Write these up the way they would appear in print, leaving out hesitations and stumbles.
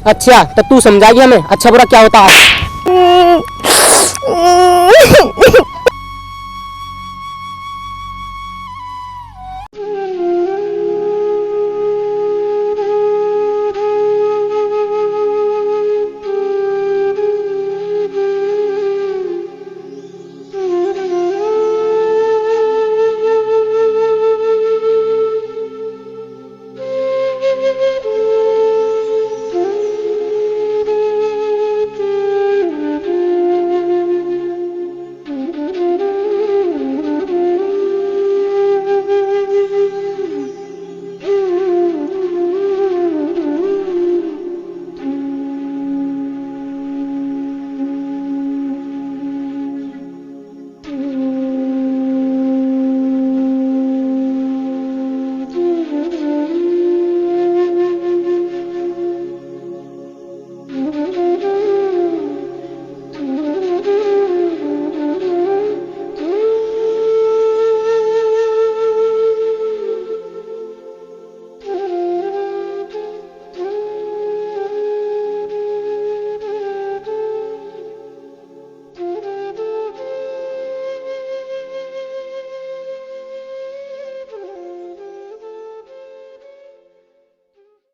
अच्छा तो तू समझाएगी हमें अच्छा बुरा क्या होता है।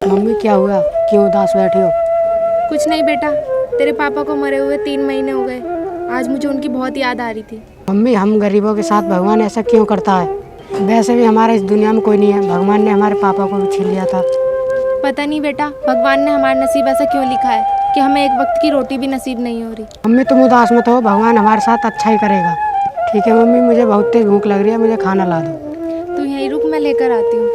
मम्मी क्या हुआ, क्यों उदास बैठी हो? कुछ नहीं बेटा, तेरे पापा को मरे हुए 3 महीने हो गए। आज मुझे उनकी बहुत याद आ रही थी। मम्मी हम गरीबों के साथ भगवान ऐसा क्यों करता है? वैसे भी हमारे इस दुनिया में कोई नहीं है, भगवान ने हमारे पापा को भी छीन लिया था। पता नहीं बेटा, भगवान ने हमारा नसीब ऐसा क्यों लिखा है कि हमें एक वक्त की रोटी भी नसीब नहीं हो रही। मम्मी तुम उदास मत हो, भगवान हमारे साथ अच्छा ही करेगा। ठीक है मम्मी, मुझे बहुत तेज भूख लग रही है, मुझे खाना ला दो। तू यहीं रुक, मैं लेकर आती हूँ।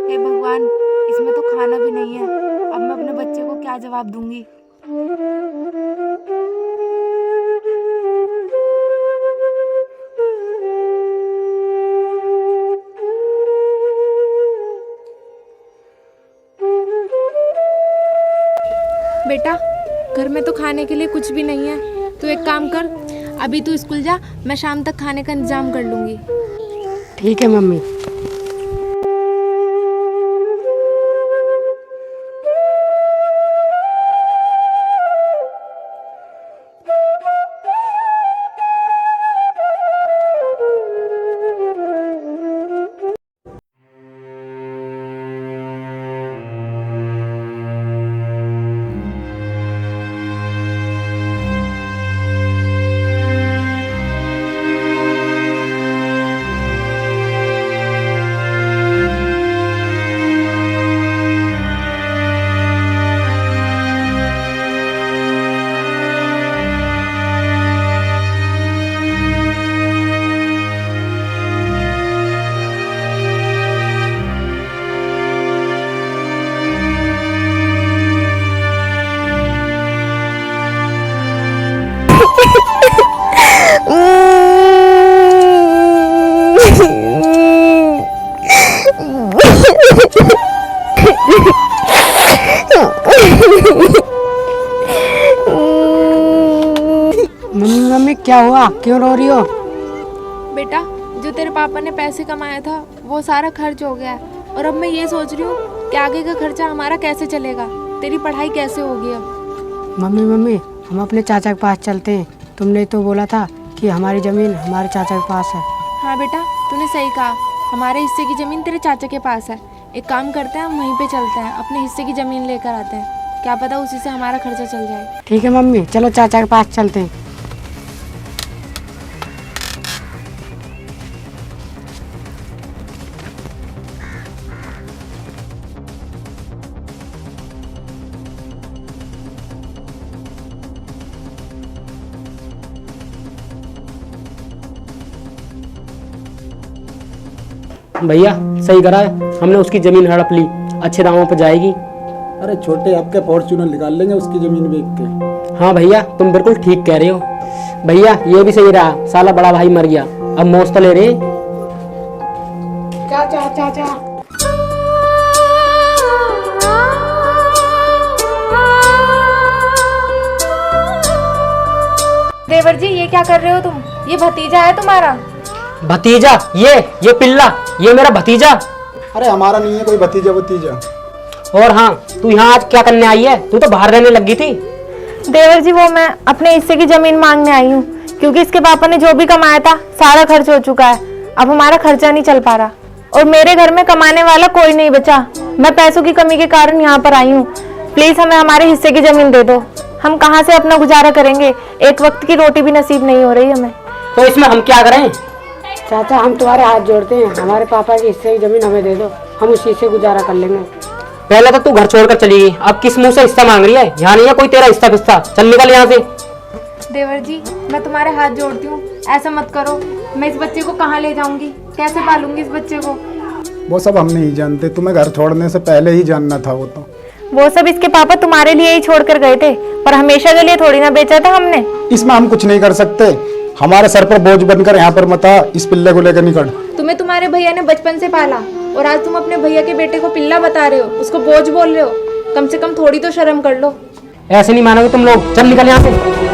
हे भगवान, इसमें तो खाना भी नहीं है। अब मैं अपने बच्चे को क्या जवाब दूंगी। बेटा, घर में तो खाने के लिए कुछ भी नहीं है। तू एक काम कर, अभी तू स्कूल जा, मैं शाम तक खाने का इंतजाम कर लूंगी। ठीक है मम्मी। मम्मी क्या हुआ, क्यों रो रही हो? बेटा, जो तेरे पापा ने पैसे कमाया था वो सारा खर्च हो गया है। और अब मैं ये सोच रही हूँ कि आगे का खर्चा हमारा कैसे चलेगा, तेरी पढ़ाई कैसे होगी अब। मम्मी हम अपने चाचा के पास चलते हैं। तुमने तो बोला था कि हमारी ज़मीन हमारे चाचा के पास है। हाँ बेटा, तूने सही कहा, हमारे हिस्से की ज़मीन तेरे चाचा के पास है। एक काम करते हैं, हम वहीं पे चलते हैं, अपने हिस्से की ज़मीन लेकर आते हैं। क्या पता उसी से हमारा खर्चा चल जाए। ठीक है मम्मी, चलो चाचा के पास चलते हैं। भैया सही करा है, हमने उसकी जमीन हड़प ली, अच्छे दामों पर जाएगी। अरे छोटे, आपके फॉर्च्यूनर निकाल लेंगे उसकी जमीन बेच के। हाँ भैया तुम बिल्कुल ठीक कह रहे हो। भैया ये भी सही रहा, साला बड़ा भाई मर गया, अब मौज तो ले रहे। चाचा चाचा देवर जी ये क्या कर रहे हो तुम? ये भतीजा है तुम्हारा? भतीजा? ये पिल्ला, ये मेरा भतीजा। अरे हमारा नहीं है कोई भतीजा भतीजा। और हाँ, तू यहाँ आज क्या करने आई है? तू तो बाहर रहने लगी थी। देवर जी वो मैं अपने हिस्से की जमीन मांगने आई हूँ, क्योंकि इसके पापा ने जो भी कमाया था सारा खर्च हो चुका है। अब हमारा खर्चा नहीं चल पा रहा और मेरे घर में कमाने वाला कोई नहीं बचा। मैं पैसों की कमी के कारण यहाँ पर आई हूँ। प्लीज हमें हमारे हिस्से की जमीन दे दो। हम कहाँ से अपना गुजारा करेंगे? एक वक्त की रोटी भी नसीब नहीं हो रही हमें। तो इसमें हम क्या करें? चाचा हम तुम्हारे हाथ जोड़ते हैं, हमारे पापा के हिस्से की जमीन हमें दे दो, हम उसी से गुजारा कर लेंगे। पहले तो तू घर छोड़कर चली गई, अब किस मुंह से हिस्सा मांग रही है? यहाँ नहीं है कोई तेरा हिस्सा फिस्सा, चल निकल यहाँ से। देवर जी मैं तुम्हारे हाथ जोड़ती हूँ, ऐसा मत करो। मैं इस बच्चे को कहाँ ले जाऊंगी? कैसे पालूंगी इस बच्चे को? वो सब हम नहीं जानते, तुम्हें घर छोड़ने से पहले ही जानना था। वो सब इसके पापा तुम्हारे लिए ही छोड़ कर गए थे, पर हमेशा के लिए थोड़ी ना बेचा था हमने। इसमें हम कुछ नहीं कर सकते, हमारे सर पर बोझ बनकर यहाँ पर मत आ। इस पिल्ले को लेकर निकल। तुम्हें तुम्हारे भैया ने बचपन से पाला और आज तुम अपने भैया के बेटे को पिल्ला बता रहे हो, उसको बोझ बोल रहे हो। कम से कम थोड़ी तो शर्म कर लो। ऐसे नहीं मानोगे तुम लोग, चल निकल यहाँ से।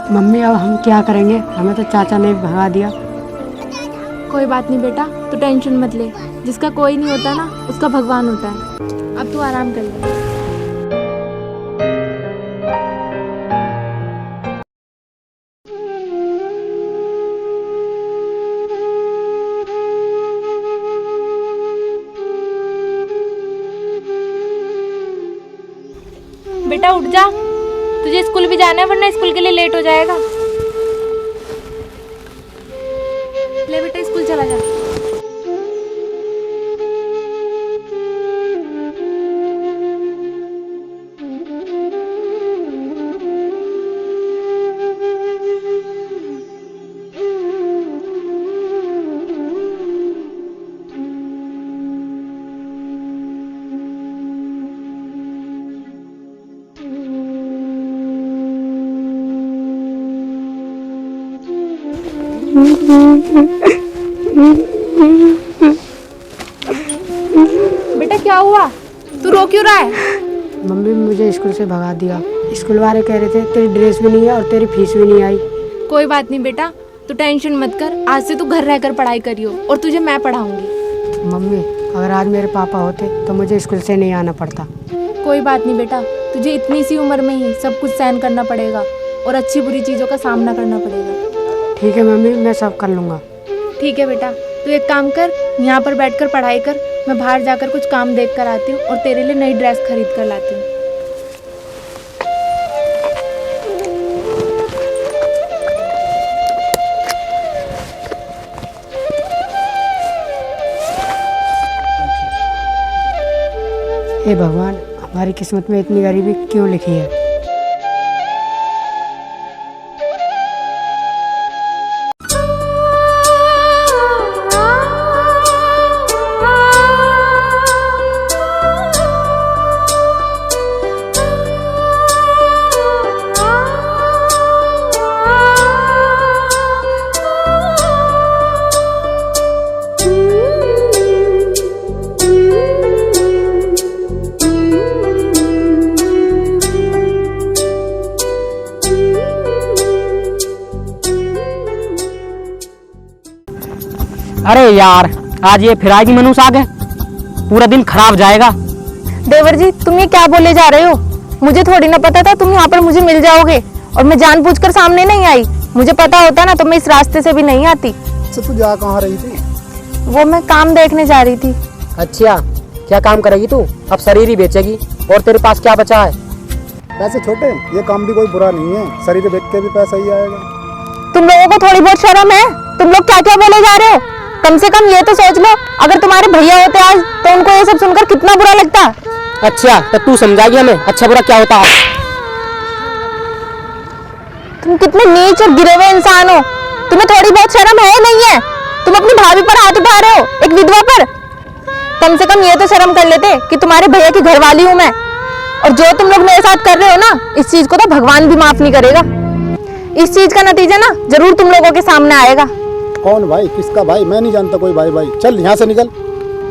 मम्मी अब हम क्या करेंगे? हमें तो चाचा ने भगा दिया। कोई बात नहीं बेटा, तू टेंशन मत ले। जिसका कोई नहीं होता ना, उसका भगवान होता है। अब तू आराम कर ले। बेटा उठ जा, तुझे स्कूल भी जाना है, वरना स्कूल के लिए लेट हो जाएगा। ले बेटा स्कूल चला जा। बेटा क्या हुआ? तू रो क्यों रहा है? मम्मी मुझे स्कूल से भगा दिया। स्कूल वाले कह रहे थे तेरी ड्रेस भी नहीं है और तेरी फीस भी नहीं आई। कोई बात नहीं बेटा, तू टेंशन मत कर। आज से तू घर रहकर पढ़ाई करियो और तुझे मैं पढ़ाऊंगी। मम्मी अगर आज मेरे पापा होते तो मुझे स्कूल से नहीं आना पड़ता। कोई बात नहीं बेटा, तुझे इतनी सी उम्र में ही सब कुछ सहन करना पड़ेगा और अच्छी बुरी चीज़ों का सामना करना पड़ेगा। ठीक है मम्मी, मैं सब कर लूँगा। ठीक है बेटा, तू एक काम कर, यहाँ पर बैठकर पढ़ाई कर। मैं बाहर जाकर कुछ काम देख कर आती हूँ और तेरे लिए नई ड्रेस खरीद कर लाती हूँ। हे भगवान, हमारी किस्मत में इतनी गरीबी क्यों लिखी है? अरे यार, आज ये फिर आएगी मनुष्य आ गए, पूरा दिन खराब जाएगा। देवर जी तुम ये क्या बोले जा रहे हो? मुझे थोड़ी ना पता था तुम यहाँ पर मुझे मिल जाओगे, और मैं जानबूझकर सामने नहीं आई। मुझे पता होता ना तो मैं इस रास्ते से भी नहीं आती। तू जा कहाँ रही थी? वो मैं काम देखने जा रही थी। अच्छा, क्या काम करेगी तू? अब शरीर ही बेचेगी और तेरे पास क्या बचा है? पैसे छोटे, ये काम भी कोई बुरा नहीं है, शरीर बेच के भी पैसा ही आएगा। तुम लोगों को थोड़ी बहुत शर्म है? तुम लोग क्या क्या बोले जा रहे हो? कम से कम ये तो सोच लो, अगर तुम्हारे भैया होते आज तो उनको ये सब सुनकर कितना बुरा लगता। अच्छा, तो तू समझाएगी हमें अच्छा बुरा क्या होता है? तुम कितने नीच और गिरे हुए इंसान हो। तुम्हें थोड़ी बहुत शर्म है नहीं है? तुम अपनी भाभी पर हाथ उठा रहे हो, एक विधवा पर। कम से कम ये तो शर्म कर लेते कि तुम्हारे भैया की घरवाली हूं मैं। और जो तुम लोग मेरे साथ कर रहे हो ना, इस चीज को तो भगवान भी माफ नहीं करेगा। इस चीज का नतीजा ना जरूर तुम लोगों के सामने आएगा। कौन भाई, किसका भाई? मैं नहीं जानता कोई भाई। भाई चल यहाँ से निकल।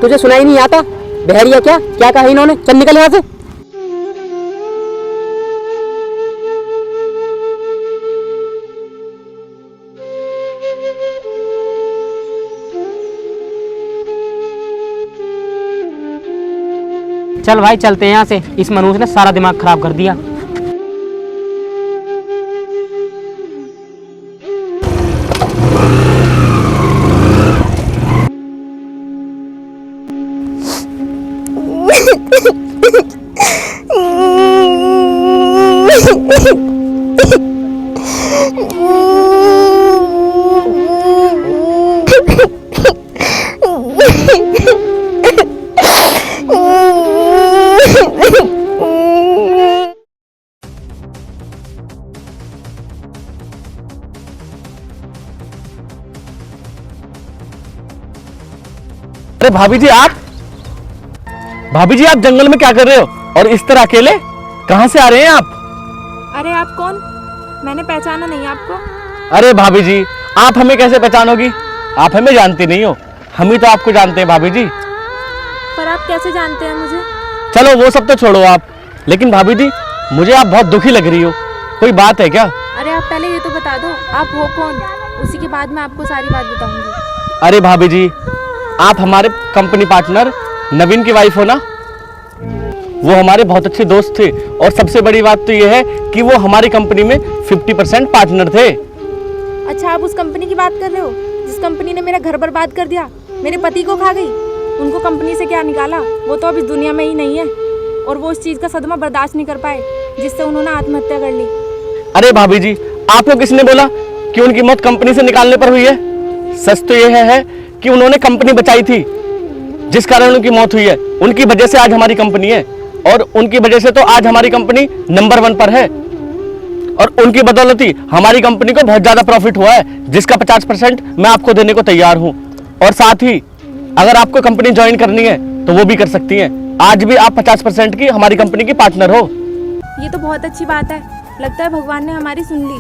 तुझे सुनाई नहीं आता? बहरिया क्या क्या कहा इन्होंने? चल निकल यहाँ से। चल भाई चलते हैं यहाँ से, इस मनुष्य ने सारा दिमाग खराब कर दिया। अरे भाभी जी आप जंगल में क्या कर रहे हो और इस तरह अकेले? कहां से आ रहे हैं आप? अरे आप कौन? मैंने पहचाना नहीं आपको। अरे भाभी जी आप हमें कैसे पहचानोगी? आप हमें जानती नहीं हो, हम ही तो आपको जानते हैं भाभी जी। पर आप कैसे जानते हैं मुझे? चलो वो सब तो छोड़ो आप, लेकिन भाभी जी मुझे आप बहुत दुखी लग रही हो, कोई बात है क्या? अरे आप पहले ये तो बता दो आप हो कौन, उसी के बाद मैं आपको सारी बात बताऊंगी। अरे भाभी जी आप हमारे कंपनी पार्टनर नवीन की वाइफ हो ना? वो हमारे बहुत अच्छे दोस्त थे और सबसे बड़ी बात तो ये है कि वो हमारी कंपनी में 50% पार्टनर थे। अच्छा आप उस कंपनी की बात कर रहे हो जिस कंपनी ने मेरा घर बर्बाद कर दिया, मेरे पति को खा गई? उनको कंपनी से क्या निकाला, वो तो अब इस दुनिया में ही नहीं है। और वो इस चीज़ का सदमा बर्दाश्त नहीं कर पाए जिससे उन्होंने आत्महत्या कर ली। अरे भाभी जी आपको किसने बोला कि उनकी मौत कंपनी से निकालने पर हुई है? सच तो यह है कि उन्होंने कंपनी बचाई थी, जिस कारण उनकी मौत हुई है। उनकी वजह से आज हमारी कंपनी है और उनकी वजह से तो आज हमारी कंपनी नंबर 1 पर है। और उनकी बदौलत ही हमारी कंपनी को बहुत ज़्यादा प्रॉफिट हुआ है, जिसका 50% मैं आपको देने को तैयार हूँ। और साथ ही अगर आपको कंपनी ज्वाइन करनी है तो वो भी कर सकती हैं। आज भी आप 50% की हमारी कंपनी की पार्टनर हो। ये तो बहुत अच्छी बात है, लगता है भगवान ने हमारी सुन ली।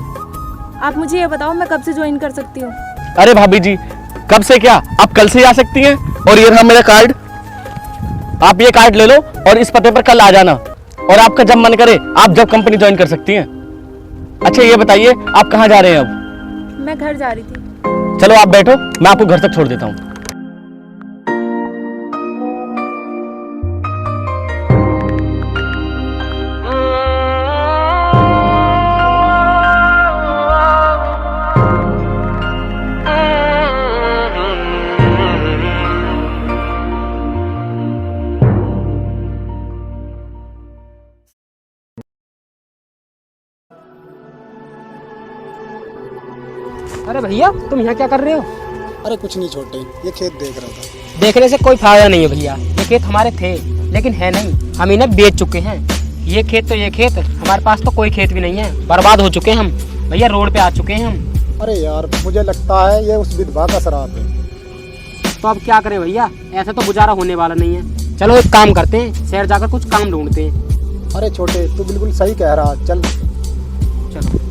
आप मुझे ये बताओ मैं कब से ज्वाइन कर सकती हूँ? अरे भाभी जी कब से क्या, आप कल से ही आ सकती हैं। और ये रहा मेरा कार्ड, आप ये कार्ड ले लो और इस पते पर कल आ जाना। और आपका जब मन करे आप जब कंपनी ज्वाइन कर सकती हैं। अच्छा ये बताइए आप कहाँ जा रहे हैं अब? मैं घर जा रही थी। चलो आप बैठो, मैं आपको घर तक छोड़ देता हूँ। अरे भैया तुम यहाँ क्या कर रहे हो? अरे कुछ नहीं छोटे, ये खेत देख रहा था। देखने से कोई फायदा नहीं है भैया, ये खेत हमारे थे लेकिन है नहीं, हम इन्हें बेच चुके हैं। ये खेत तो ये खेत, हमारे पास तो कोई खेत भी नहीं है, बर्बाद हो चुके हैं हम भैया, रोड पे आ चुके हैं हम। अरे यार मुझे लगता है ये उस विधवा का श्राप है। तो अब क्या करें भैया, ऐसा तो गुजारा होने वाला नहीं है। चलो एक काम करते हैं, शहर जाकर कुछ काम ढूंढते हैं। अरे छोटे तू बिल्कुल सही कह रहा, चल। चलो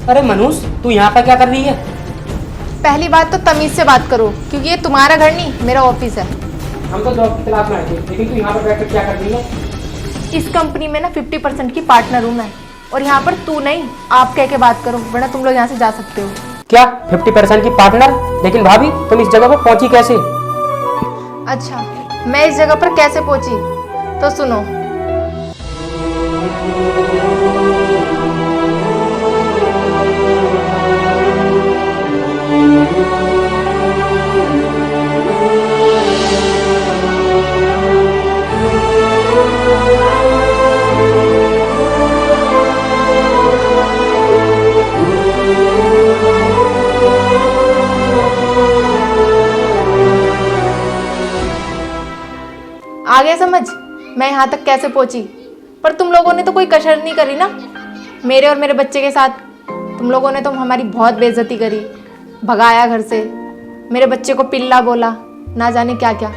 अरे मनुष तू यहाँ पर क्या कर रही है? पहली बात तो तमीज से बात करो, क्योंकि ये तुम्हारा घर नहीं मेरा ऑफिस है। हम तो जॉब की तलाश में आए थे, लेकिन तू यहाँ पर बैठकर क्या कर रही है? इस कंपनी में ना 50% की पार्टनर हूँ मैं, और यहाँ पर तू नहीं आप कह के बात करो, वरना तुम लोग यहाँ से जा सकते हो। क्या 50% की पार्टनर? लेकिन भाभी तुम इस जगह पर पहुंची कैसे? अच्छा मैं इस जगह पर कैसे पहुंची, तो सुनो। आ गया समझ मैं यहाँ तक कैसे पहुंची। पर तुम लोगों ने तो कोई कसर नहीं करी ना मेरे और मेरे बच्चे के साथ। तुम लोगों ने तो हमारी बहुत बेइज्जती करी, भगाया घर से, मेरे बच्चे को पिल्ला बोला, ना जाने क्या क्या।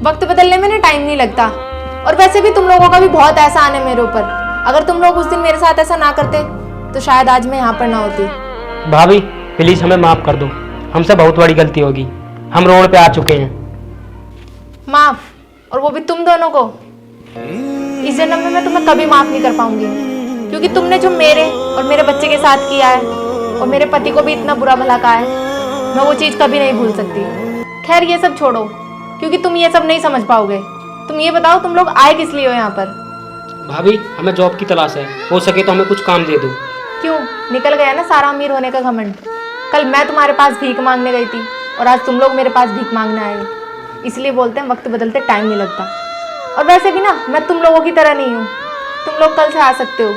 वक्त बदलने में ना टाइम नहीं लगता। और वैसे भी तुम लोगों का भी बहुत एहसान है मेरे ऊपर। अगर तुम लोग उस दिन मेरे साथ ऐसा ना करते तो शायद आज मैं यहाँ पर ना होती। भाभी प्लीज हमें माफ कर दो, हमसे बहुत बड़ी गलती होगी, हम रोड पे आ चुके हैं। माफ? और वो भी तुम दोनों को? इस जन्म में मैं तुम्हें कभी माफ नहीं कर पाऊंगी, क्योंकि तुमने जो मेरे और मेरे बच्चे के साथ किया है और मेरे पति को भी इतना बुरा भला कहा है, मैं वो चीज़ कभी नहीं भूल सकती। खैर ये सब छोड़ो, क्योंकि तुम ये सब नहीं समझ पाओगे। तुम ये बताओ तुम लोग आए किस लिए हो यहाँ पर? भाभी हमें जॉब की तलाश है, हो सके तो हमें कुछ काम दे दो। क्यों, निकल गया ना सारा अमीर होने का घमंड? कल मैं तुम्हारे पास भीख मांगने गई थी और आज तुम लोग मेरे पास भीख मांगने आए हो। इसलिए बोलते हैं वक्त बदलते टाइम नहीं लगता। और वैसे भी ना मैं तुम लोगों की तरह नहीं हूँ, तुम लोग कल से आ सकते हो।